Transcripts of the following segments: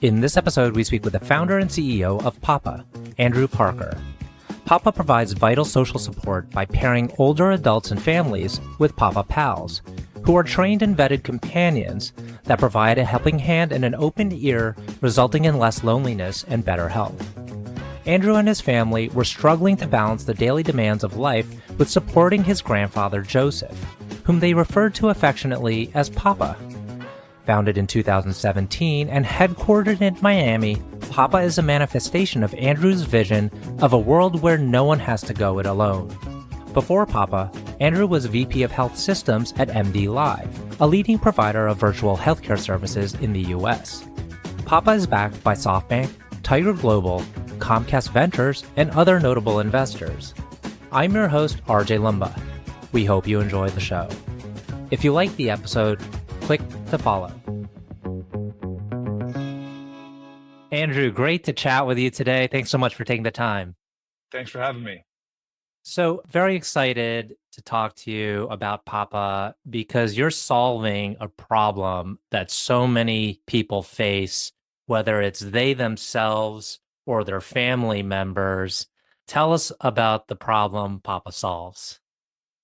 In this episode, we speak with the founder and CEO of Papa, Andrew Parker. Papa provides vital social support by pairing older adults and families with Papa Pals, who are trained and vetted companions that provide a helping hand and an open ear, resulting in less loneliness and better health. Andrew and his family were struggling to balance the daily demands of life with supporting his grandfather, Joseph, whom they referred to affectionately as Papa. Founded in 2017 and headquartered in Miami, Papa is a manifestation of Andrew's vision of a world where no one has to go it alone. Before Papa, Andrew was VP of Health Systems at MDLIVE, a leading provider of virtual healthcare services in the US. Papa is backed by Softbank, Tiger Global, Comcast Ventures, and other notable investors. I'm your host, RJ Lumba. We hope you enjoy the show. If you like the episode, click to follow. Andrew, great to chat with you today. Thanks so much for taking the time. Thanks for having me. So very excited to talk to you about Papa because you're solving a problem that so many people face, whether it's they themselves or their family members. Tell us about the problem Papa solves.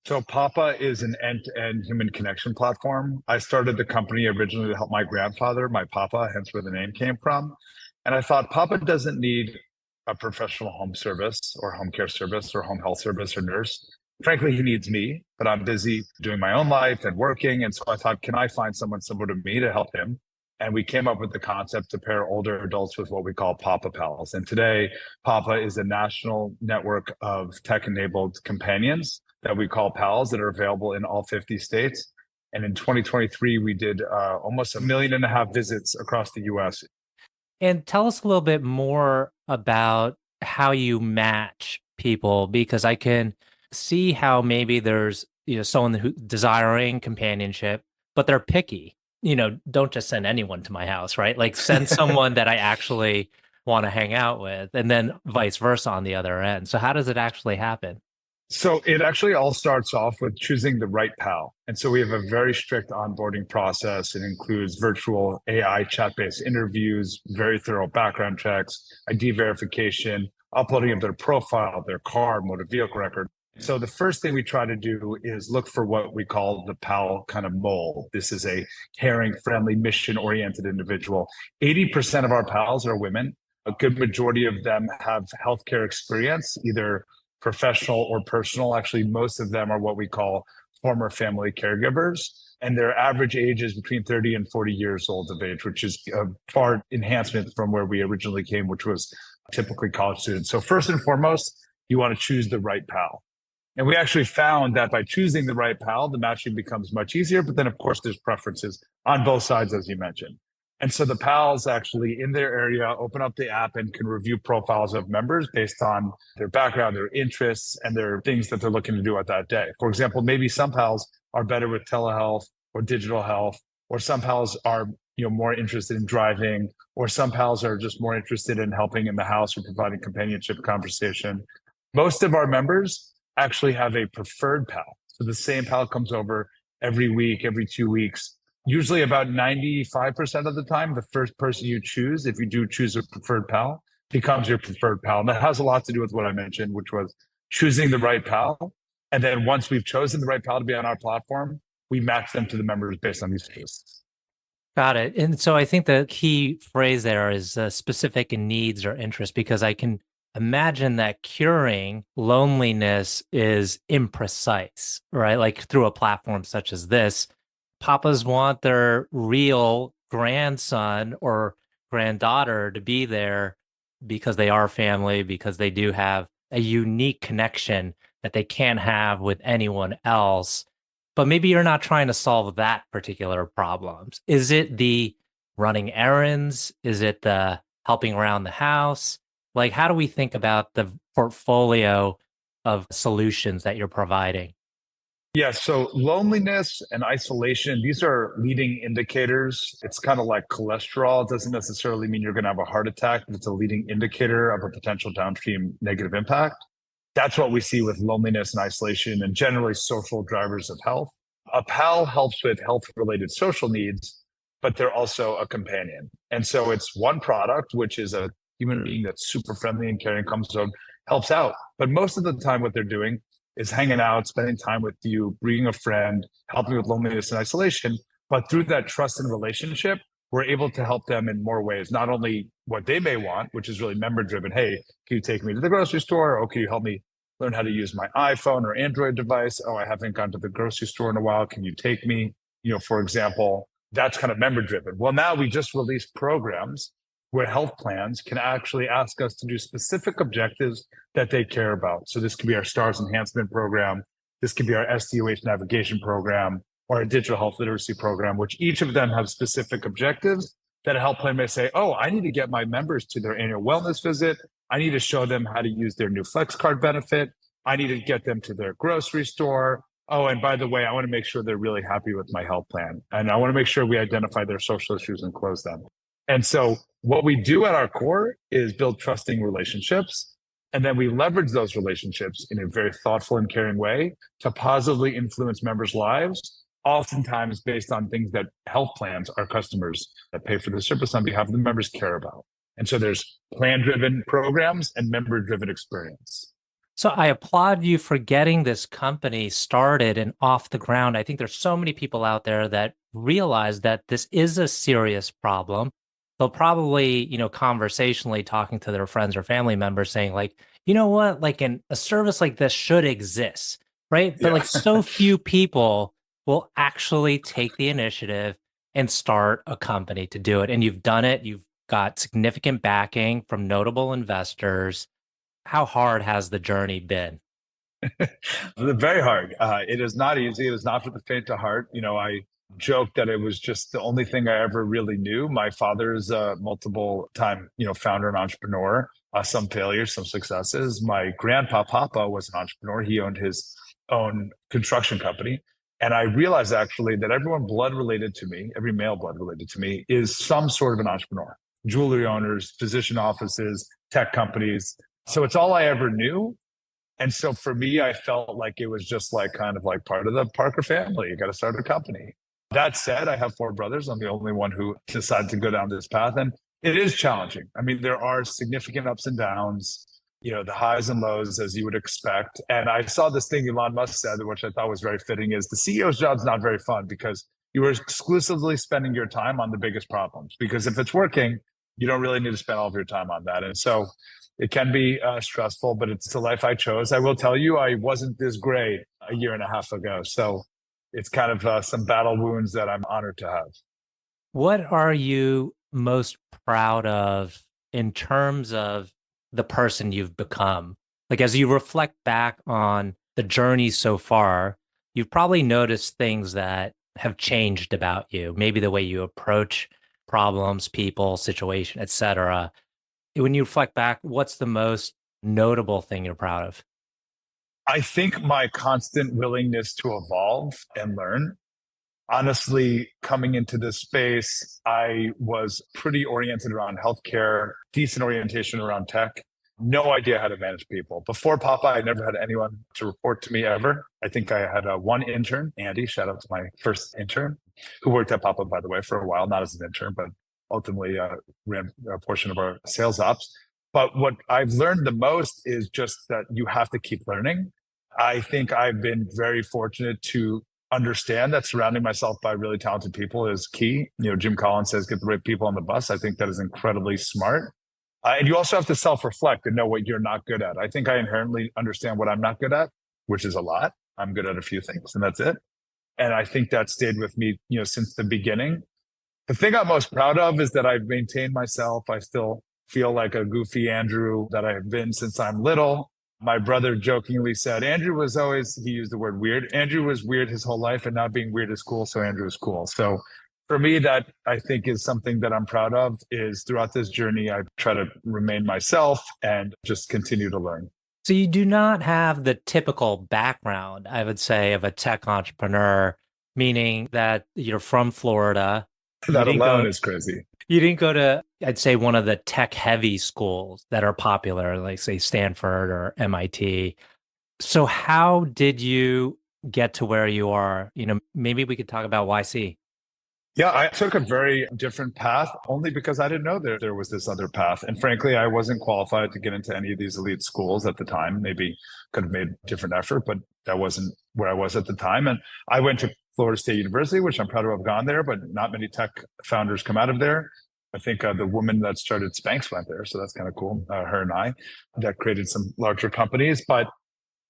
So Papa is an end-to-end human connection platform. I started the company originally to help my grandfather, my Papa, hence where the name came from. And I thought Papa doesn't need a professional home service or home care service or home health service or nurse. Frankly, he needs me, but I'm busy doing my own life and working. And so I thought, can I find someone similar to me to help him? And we came up with the concept to pair older adults with what we call Papa Pals. And today, Papa is a national network of tech-enabled companions that we call Pals that are available in all 50 states. And in 2023, we did almost 1.5 million visits across the US. And tell us a little bit more about how you match people, because I can see how maybe there's, someone who desiring companionship, but they're picky. Don't just send anyone to my house, right? Like send someone that I actually want to hang out with, and then vice versa on the other end. So how does it actually happen? So it actually all starts off with choosing the right pal. And so we have a very strict onboarding process. It includes virtual AI chat-based interviews, very thorough background checks, ID verification, uploading of their profile, their car, motor vehicle record. So the first thing we try to do is look for what we call the pal kind of mold. This is a caring, friendly, mission-oriented individual. 80% of our pals are women. A good majority of them have healthcare experience, either professional or personal. Actually, most of them are what we call former family caregivers. And their average age is between 30 and 40 years old of age, which is a far enhancement from where we originally came, which was typically college students. So first and foremost, you want to choose the right pal. And we actually found that by choosing the right pal, the matching becomes much easier. But then, of course, there's preferences on both sides, as you mentioned. And so the pals actually in their area open up the app and can review profiles of members based on their background, their interests, and their things that they're looking to do at that day. For example, maybe some pals are better with telehealth or digital health, or some pals are more interested in driving, or some pals are just more interested in helping in the house or providing companionship conversation. Most of our members actually have a preferred pal. So the same pal comes over every week, every 2 weeks. Usually about 95% of the time, the first person you choose, if you do choose a preferred pal, becomes your preferred pal. And that has a lot to do with what I mentioned, which was choosing the right pal. And then once we've chosen the right pal to be on our platform, we match them to the members based on these cases. Got it. And so I think the key phrase there is specific in needs or interests, because I can imagine that curing loneliness is imprecise, right? Like through a platform such as this, Papas want their real grandson or granddaughter to be there because they are family, because they do have a unique connection that they can't have with anyone else. But maybe you're not trying to solve that particular problem. Is it the running errands? Is it the helping around the house? Like, how do we think about the portfolio of solutions that you're providing? Yeah, so loneliness and isolation, these are leading indicators. It's kind of like cholesterol. It doesn't necessarily mean you're going to have a heart attack, but it's a leading indicator of a potential downstream negative impact. That's what we see with loneliness and isolation and generally social drivers of health. A PAL helps with health-related social needs, but they're also a companion. And so it's one product, which is a human being that's super friendly and caring, comes out, helps out. But most of the time, what they're doing is hanging out, spending time with you, bringing a friend, helping with loneliness and isolation. But through that trust and relationship, we're able to help them in more ways, not only what they may want, which is really member driven. Hey, can you take me to the grocery store? Or can you help me learn how to use my iPhone or Android device? Oh, I haven't gone to the grocery store in a while. Can you take me? For example, that's kind of member driven. Well, now we just released programs where health plans can actually ask us to do specific objectives that they care about. So this could be our STARS enhancement program. This could be our SDOH navigation program or a digital health literacy program, which each of them have specific objectives that a health plan may say, oh, I need to get my members to their annual wellness visit. I need to show them how to use their new flex card benefit. I need to get them to their grocery store. Oh, and by the way, I want to make sure they're really happy with my health plan. And I want to make sure we identify their social issues and close them. And so what we do at our core is build trusting relationships. And then we leverage those relationships in a very thoughtful and caring way to positively influence members' lives, oftentimes based on things that health plans, our customers that pay for the service on behalf of the members, care about. And so there's plan-driven programs and member-driven experience. So I applaud you for getting this company started and off the ground. I think there's so many people out there that realize that this is a serious problem. They'll probably, conversationally talking to their friends or family members saying like, you know what, like a service like this should exist, right? But like so few people will actually take the initiative and start a company to do it. And you've done it. You've got significant backing from notable investors. How hard has the journey been? Very hard. It is not easy. It is not for the faint of heart. I joke that it was just the only thing I ever really knew. My father is a multiple time, founder and entrepreneur, some failures, some successes. My grandpa, Papa, was an entrepreneur. He owned his own construction company. And I realized actually that everyone blood related to me, every male blood related to me, is some sort of an entrepreneur. Jewelry owners, physician offices, tech companies. So it's all I ever knew. And so for me, I felt like it was just like kind of like part of the Parker family. You got to start a company. That said, I have 4 brothers. I'm the only one who decided to go down this path. And it is challenging. I mean, there are significant ups and downs, the highs and lows, as you would expect. And I saw this thing Elon Musk said, which I thought was very fitting, is the CEO's job's not very fun because you are exclusively spending your time on the biggest problems. Because if it's working, you don't really need to spend all of your time on that. And so it can be stressful, but it's the life I chose. I will tell you, I wasn't this great a year and a half ago. So it's kind of some battle wounds that I'm honored to have. What are you most proud of in terms of the person you've become? Like, as you reflect back on the journey so far, you've probably noticed things that have changed about you, maybe the way you approach problems, people, situation, etc. When you reflect back, what's the most notable thing you're proud of? I think my constant willingness to evolve and learn. Honestly, coming into this space, I was pretty oriented around healthcare, decent orientation around tech, no idea how to manage people. Before Papa, I never had anyone to report to me ever. I think I had one intern, Andy, shout out to my first intern, who worked at Papa, by the way, for a while, not as an intern, but ultimately ran a portion of our sales ops. But what I've learned the most is just that you have to keep learning. I think I've been very fortunate to understand that surrounding myself by really talented people is key. Jim Collins says, get the right people on the bus. I think that is incredibly smart. And you also have to self-reflect and know what you're not good at. I think I inherently understand what I'm not good at, which is a lot. I'm good at a few things and that's it. And I think that stayed with me, since the beginning. The thing I'm most proud of is that I've maintained myself. I still feel like a goofy Andrew that I have been since I'm little. My brother jokingly said, Andrew was always, he used the word weird. Andrew was weird his whole life and not being weird is cool. So Andrew is cool. So for me, that I think is something that I'm proud of is throughout this journey, I try to remain myself and just continue to learn. So you do not have the typical background, I would say, of a tech entrepreneur, meaning that you're from Florida. That alone is crazy. You didn't go to, I'd say, one of the tech-heavy schools that are popular, like, say, Stanford or MIT. So how did you get to where you are? Maybe we could talk about YC. Yeah, I took a very different path only because I didn't know there was this other path. And frankly, I wasn't qualified to get into any of these elite schools at the time. Maybe could have made a different effort, but that wasn't where I was at the time. And I went to Florida State University, which I'm proud to have gone there, but not many tech founders come out of there. I think the woman that started Spanx went there. So that's kind of cool. Her and I, that created some larger companies. But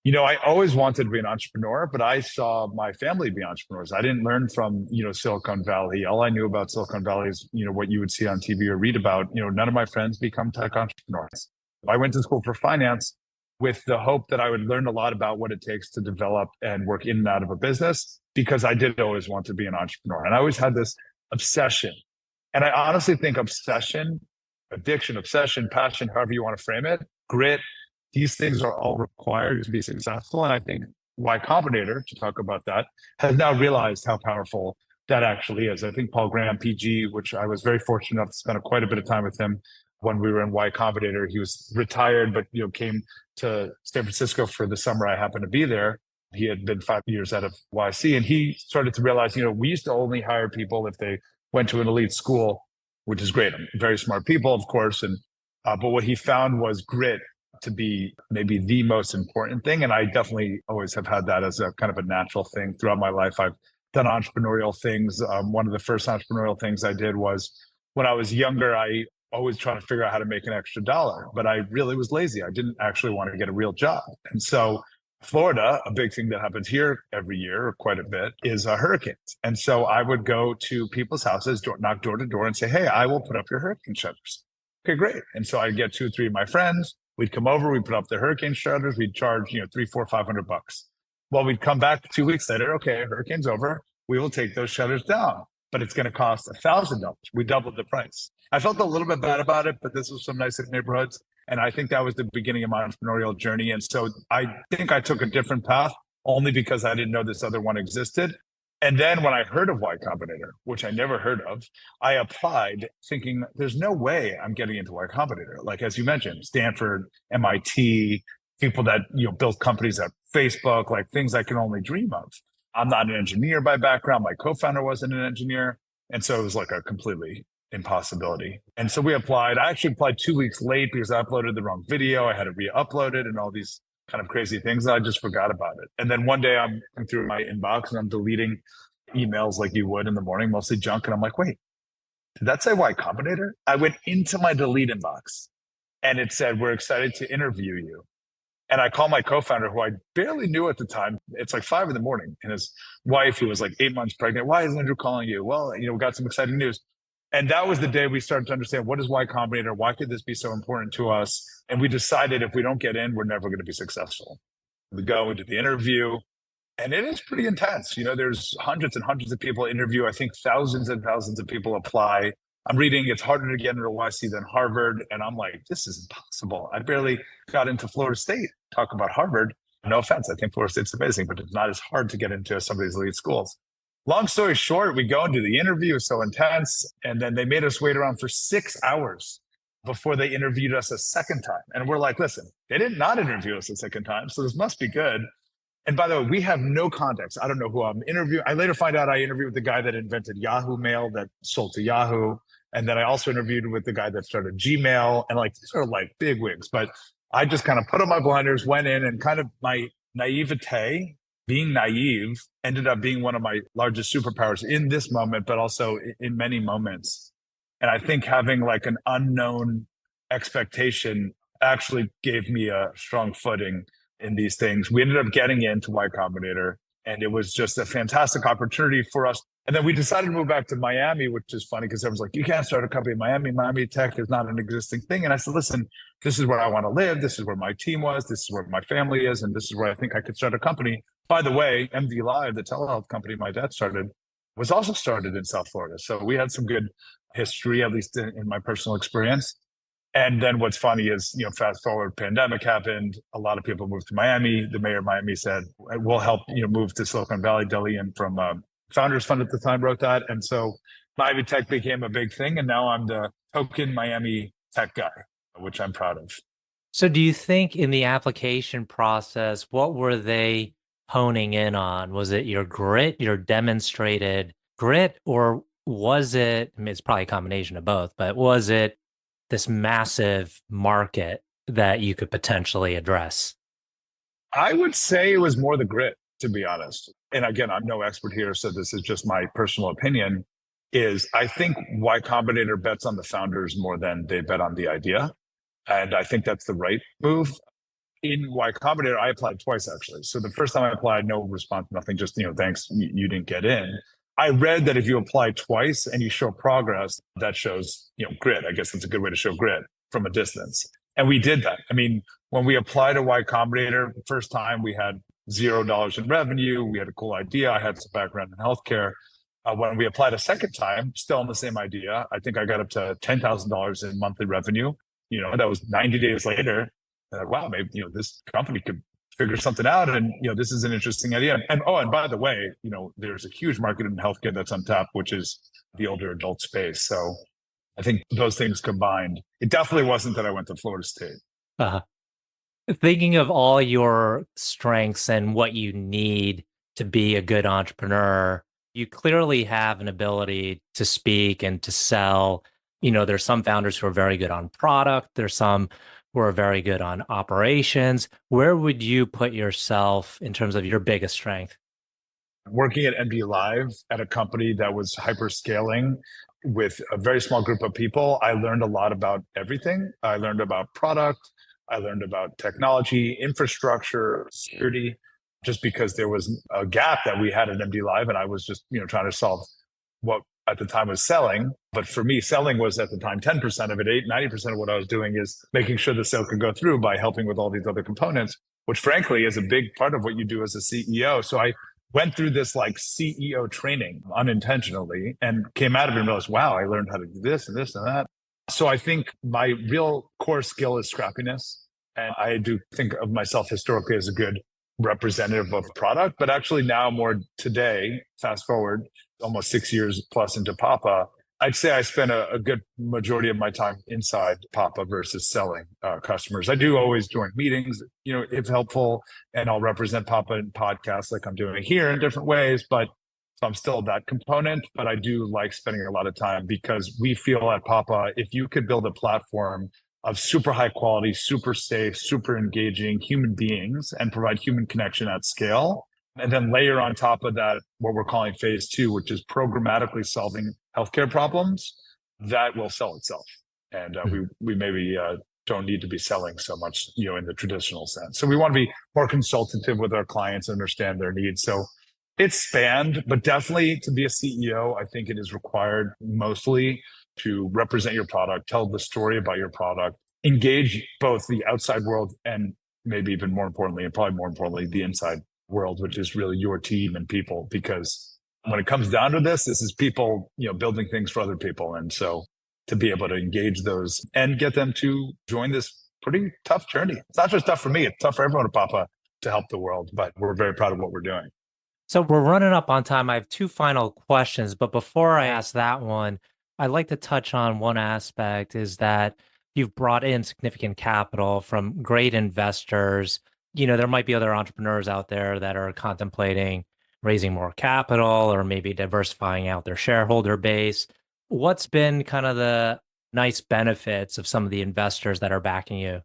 I always wanted to be an entrepreneur, but I saw my family be entrepreneurs. I didn't learn from, Silicon Valley. All I knew about Silicon Valley is, what you would see on TV or read about. None of my friends become tech entrepreneurs. I went to school for finance with the hope that I would learn a lot about what it takes to develop and work in and out of a business because I did always want to be an entrepreneur. And I always had this obsession. And I honestly think obsession, addiction, obsession, passion, however you want to frame it, grit, these things are all required to be successful. And I think Y Combinator, to talk about that, has now realized how powerful that actually is. I think Paul Graham, PG, which I was very fortunate enough to spend quite a bit of time with him when we were in Y Combinator. He was retired, but came to San Francisco for the summer I happened to be there. He had been 5 years out of YC, and he started to realize, we used to only hire people if they went to an elite school, which is great. Very smart people, of course, and but what he found was grit to be maybe the most important thing. And I definitely always have had that as a kind of a natural thing throughout my life. I've done entrepreneurial things. One of the first entrepreneurial things I did was when I was younger, I always trying to figure out how to make an extra dollar, but I really was lazy. I didn't actually want to get a real job. And so Florida, a big thing that happens here every year, or quite a bit, is hurricanes. And so I would go to people's houses, knock door to door and say, hey, I will put up your hurricane shutters. Okay, great. And so I'd get 2 or 3 of my friends. We'd come over, we'd put up the hurricane shutters, we'd charge, $300, $400, $500. Well, we'd come back 2 weeks later. Okay, hurricane's over. We will take those shutters down, but it's going to cost $1,000. We doubled the price. I felt a little bit bad about it, but this was some nice neighborhoods. And I think that was the beginning of my entrepreneurial journey. And so I think I took a different path only because I didn't know this other one existed. And then when I heard of Y Combinator, which I never heard of, I applied thinking there's no way I'm getting into Y Combinator. Like, as you mentioned, Stanford, MIT, people that, built companies at Facebook, like things I can only dream of. I'm not an engineer by background. My co-founder wasn't an engineer. And so it was like a completely impossibility. And so we applied. I actually applied 2 weeks late because I uploaded the wrong video. I had to re-upload it and all these kind of crazy things. I just forgot about it. And then one day I'm through my inbox and I'm deleting emails like you would in the morning, mostly junk. And I'm like, wait, did that say Y Combinator? I went into my delete inbox and it said, we're excited to interview you. And I called my co-founder, who I barely knew at the time. It's like 5 a.m. and his wife, who was like 8 months pregnant. Why is Andrew calling you? Well, we got some exciting news. And that was the day we started to understand, what is Y Combinator? Why could this be so important to us? And we decided if we don't get in, we're never going to be successful. We go into the interview and it is pretty intense. There's hundreds and hundreds of people interview. I think thousands and thousands of people apply. I'm reading it's harder to get into YC than Harvard. And I'm like, this is impossible. I barely got into Florida State. Talk about Harvard. No offense. I think Florida State's amazing, but it's not as hard to get into some of these elite schools. Long story short, we go into the interview. It was so intense. And then they made us wait around for 6 hours before they interviewed us a second time. And we're like, listen, they did not interview us a second time, so this must be good. And by the way, we have no context. I don't know who I'm interviewing. I later find out I interviewed with the guy that invented Yahoo Mail that sold to Yahoo. And then I also interviewed with the guy that started Gmail. And like, these are like big wigs. But I just kind of put on my blinders, went in, and kind of my naivete, being naive, ended up being one of my largest superpowers in this moment, but also in many moments. And I think having like an unknown expectation actually gave me a strong footing in these things. We ended up getting into Y Combinator, and it was just a fantastic opportunity for us. And then we decided to move back to Miami, which is funny because everyone's like, you can't start a company in Miami. Miami tech is not an existing thing. And I said, listen, this is where I want to live. This is where my team was. This is where my family is. And this is where I think I could start a company. By the way, MDLIVE, the telehealth company my dad started, was also started in South Florida. So we had some good history, at least in my personal experience. And then what's funny is, fast forward, pandemic happened. A lot of people moved to Miami. The mayor of Miami said, we'll help, move to Silicon Valley. Delian from Founders Fund at the time wrote that. And so Miami tech became a big thing. And now I'm the token Miami tech guy, which I'm proud of. So do you think in the application process, what were they honing in on? Was it your grit, your demonstrated grit, or Was it, I mean, it's probably a combination of both, but was it this massive market that you could potentially address? I would say it was more the grit, to be honest. And again, I'm no expert here, so this is just my personal opinion. Is I think Y Combinator bets on the founders more than they bet on the idea. And I think that's the right move. In Y Combinator, I applied twice actually. So the first time I applied, no response, nothing, just, thanks, you didn't get in. I read that if you apply twice and you show progress, that shows, grit. I guess that's a good way to show grit from a distance. And we did that. I mean, when we applied to Y Combinator, the first time we had $0 in revenue. We had a cool idea. I had some background in healthcare. When we applied a second time, still on the same idea, I think I got up to $10,000 in monthly revenue. That was 90 days later. Wow, maybe this company could figure something out, and this is an interesting idea. And by the way, there's a huge market in healthcare that's untapped, which is the older adult space. So I think those things combined, it definitely wasn't that I went to Florida State. Uh, Thinking of all your strengths and what you need to be a good entrepreneur, you clearly have an ability to speak and to sell. There's some founders who are very good on product. There's some who are very good on operations. Where would you put yourself in terms of your biggest strength? Working at MDLIVE at a company that was hyper scaling with a very small group of people, I learned a lot about everything. I learned about product. I learned about technology, infrastructure, security, just because there was a gap that we had at MDLIVE, and I was just trying to solve what at the time was selling. But for me, selling was at the time 10% of it. 90% of what I was doing is making sure the sale could go through by helping with all these other components, which frankly is a big part of what you do as a CEO. So I went through this like CEO training unintentionally and came out of it and realized, wow, I learned how to do this and this and that. So I think my real core skill is scrappiness. And I do think of myself historically as a good representative of product, but actually now more today, fast forward almost 6 years plus into Papa, I'd say I spend a good majority of my time inside Papa versus selling customers. I do always join meetings, if helpful, and I'll represent Papa in podcasts like I'm doing here in different ways, but so I'm still that component, but I do like spending a lot of time because we feel at Papa, if you could build a platform of super high quality, super safe, super engaging human beings and provide human connection at scale, and then layer on top of that what we're calling phase two, which is programmatically solving healthcare problems, that will sell itself. And we maybe don't need to be selling so much, in the traditional sense. So we want to be more consultative with our clients, understand their needs. So it's spanned, but definitely to be a CEO, I think it is required mostly to represent your product, tell the story about your product, engage both the outside world and maybe even more importantly, and probably more importantly, the inside world, which is really your team and people. Because when it comes down to this is people, building things for other people. And so to be able to engage those and get them to join this pretty tough journey. It's not just tough for me, it's tough for everyone at Papa to help the world, but we're very proud of what we're doing. So we're running up on time. I have two final questions, but before I ask that one, I'd like to touch on one aspect is that you've brought in significant capital from great investors. There might be other entrepreneurs out there that are contemplating raising more capital or maybe diversifying out their shareholder base. What's been kind of the nice benefits of some of the investors that are backing you?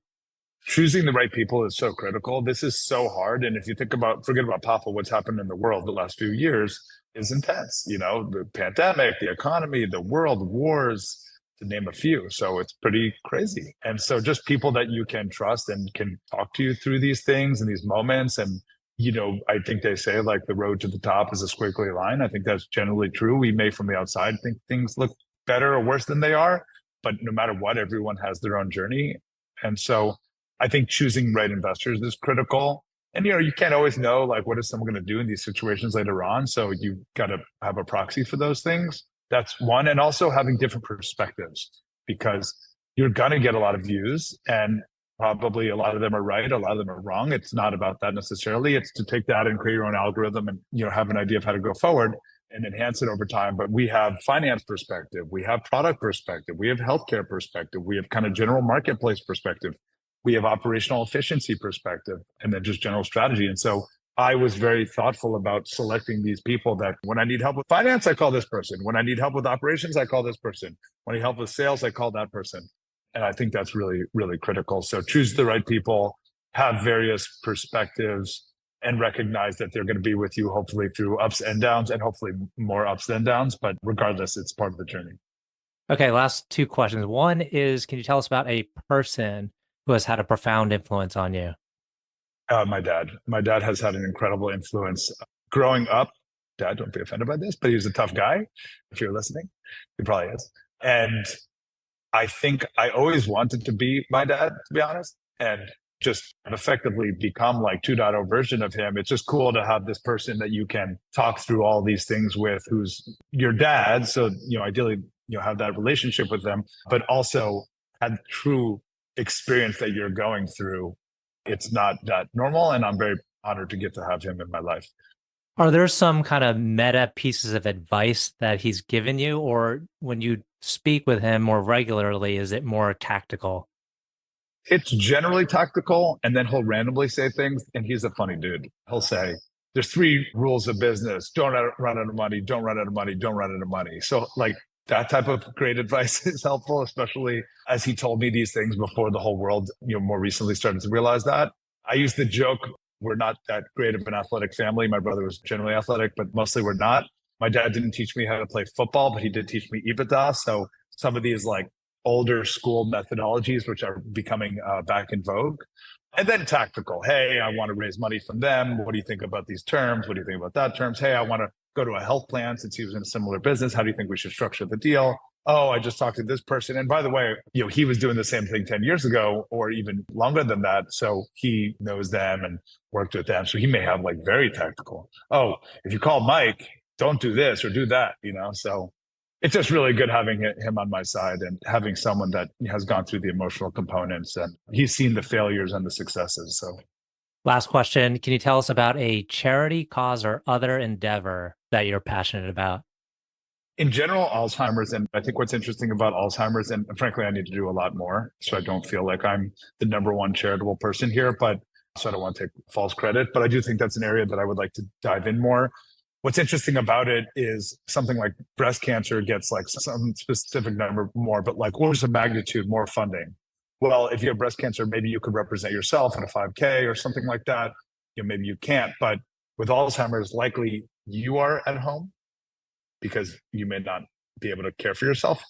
Choosing the right people is so critical. This is so hard. And if you forget about Papa, what's happened in the world the last few years is intense. The pandemic, the economy, the world wars, to name a few. So it's pretty crazy. And so just people that you can trust and can talk to you through these things and these moments. And, I think they say like the road to the top is a squiggly line. I think that's generally true. We may from the outside think things look better or worse than they are, but no matter what, everyone has their own journey. And so I think choosing right investors is critical. And, you can't always know like what is someone going to do in these situations later on. So you've got to have a proxy for those things. That's one. And also having different perspectives, because you're going to get a lot of views and probably a lot of them are right. A lot of them are wrong. It's not about that necessarily. It's to take that and create your own algorithm and, have an idea of how to go forward and enhance it over time. But we have finance perspective. We have product perspective. We have healthcare perspective. We have kind of general marketplace perspective. We have operational efficiency perspective and then just general strategy. And so I was very thoughtful about selecting these people that when I need help with finance, I call this person. When I need help with operations, I call this person. When I need help with sales, I call that person. And I think that's really, really critical. So choose the right people, have various perspectives, and recognize that they're going to be with you hopefully through ups and downs, and hopefully more ups than downs. But regardless, it's part of the journey. Okay, last two questions. One is, can you tell us about a person who has had a profound influence on you? My dad. My dad has had an incredible influence. Growing up, Dad, don't be offended by this, but he was a tough guy. If you're listening, he probably is. And I think I always wanted to be my dad, to be honest, and just effectively become like 2.0 version of him. It's just cool to have this person that you can talk through all these things with, who's your dad. So, ideally, have that relationship with them, but also had true experience that you're going through. It's not that normal. And I'm very honored to get to have him in my life. Are there some kind of meta pieces of advice that he's given you, or when you speak with him more regularly, is it more tactical? It's generally tactical, and then he'll randomly say things, and he's a funny dude. He'll say, there's 3 rules of business. Don't run out of money, don't run out of money, don't run out of money. So like that type of great advice is helpful, especially as he told me these things before the whole world, more recently started to realize that. I used the joke, we're not that great of an athletic family. My brother was generally athletic, but mostly we're not. My dad didn't teach me how to play football, but he did teach me EBITDA. So some of these like older school methodologies, which are becoming back in vogue. And then tactical. Hey, I want to raise money from them. What do you think about these terms? What do you think about that terms? Hey, I want to go to a health plan since he was in a similar business. How do you think we should structure the deal? Oh, I just talked to this person. And by the way, he was doing the same thing 10 years ago or even longer than that. So he knows them and worked with them. So he may have like very tactical. Oh, if you call Mike, don't do this or do that, So it's just really good having him on my side and having someone that has gone through the emotional components, and he's seen the failures and the successes. So last question. Can you tell us about a charity, cause, or other endeavor that you're passionate about? In general, Alzheimer's. And I think what's interesting about Alzheimer's, and frankly, I need to do a lot more. So I don't feel like I'm the number one charitable person here, so I don't want to take false credit, but I do think that's an area that I would like to dive in more. What's interesting about it is something like breast cancer gets like some specific number more, but like orders of magnitude more funding. Well, if you have breast cancer, maybe you could represent yourself in a 5K or something like that. Maybe you can't, but with Alzheimer's, likely you are at home because you may not be able to care for yourself.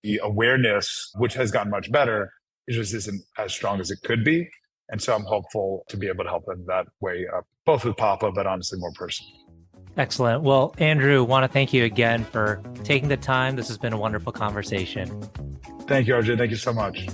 The awareness, which has gotten much better, it just isn't as strong as it could be. And so I'm hopeful to be able to help in that way, both with Papa, but honestly more personally. Excellent. Well, Andrew, want to thank you again for taking the time. This has been a wonderful conversation. Thank you, RJ. Thank you so much.